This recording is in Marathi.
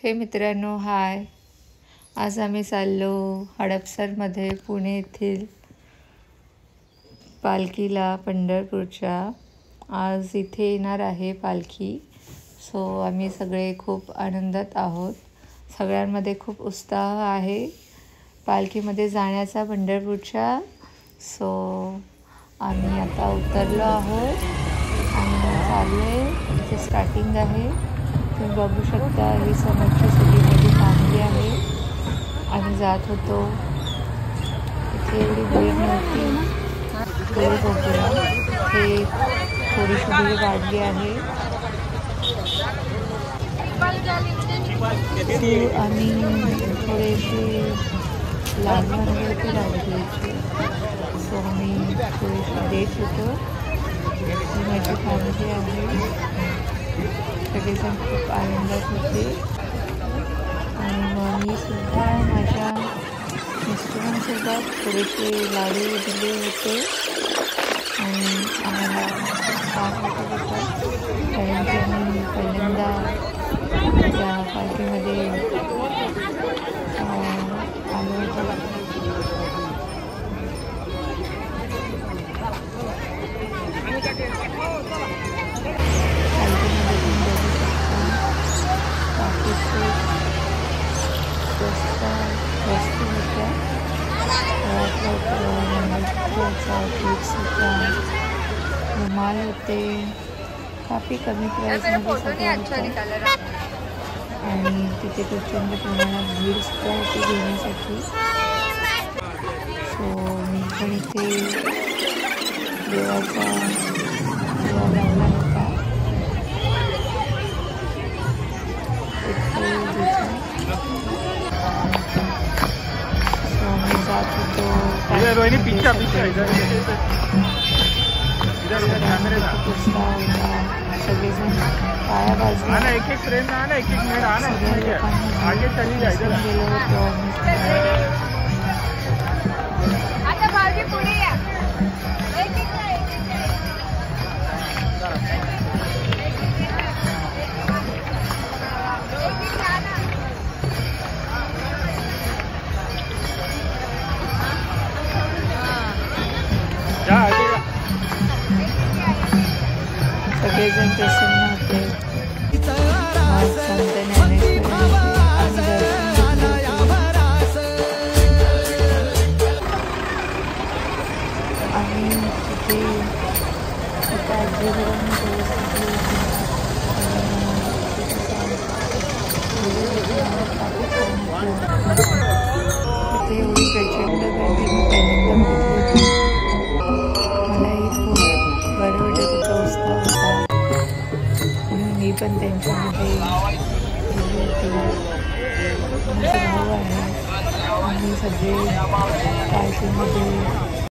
हे मित्रांनो, हाय. आज आम्ही चाललो हडपसरमध्ये पुणे येथील पालखीला पंढरपूरच्या. आज इथे येणार आहे पालखी. सो आम्ही सगळे खूप आनंदात आहोत. सगळ्यांमध्ये खूप उत्साह आहे पालखीमध्ये जाण्याचा पंढरपूरच्या. सो आम्ही आता उतरलो आहोत आणि चाललोय. इथे स्टार्टिंग आहे. तुम्ही बघू शकता, ही समोरची सगळी माझी फॅमिली आहे. आम्ही जात होतो. इथे एवढी भीड नव्हती. थोडी बघूया, हे थोडीशी भीड वाढली आहे. आम्ही थोडेसे लागणार वगैरे राजगीरचे. सो आम्ही थोडेसे देत होतो. ही माझी फॅमिली आहे. सगळेजण खूप आनंदात होते आणि मग मी सुद्धा माझ्या मिस्टरांसुद्धा थोडेसे लाडू दिले होते आणि आम्हाला छान वाटत होतं. कारण की आम्ही पहिल्यांदा त्या पालखीमध्ये आलो होतो. वस्तू होत्या, रुमाल होते. काफी कमी प्राईजमध्ये सगळं होतं आणि तिथे प्रचंड प्रमाणात भीड सुद्धा होती घेण्यासाठी. सो मी पण इथे देवाचा दिवा लावला होता. सगळेजण पाया बाजूला गेलो होतो. सगळेजण प्रसन्न होते. आम्ही तिथे एका आजीवरून तिथे एवढी प्रचंड गर्दी मी पहिल्यांदा बघितली होती. मलाही खूप बरं वाटत होतं, उत्साह होता म्हणून मी पण त्यांच्यामध्ये गेली होती. माझा भाऊ आहे. आम्ही सगळे पालखीमध्ये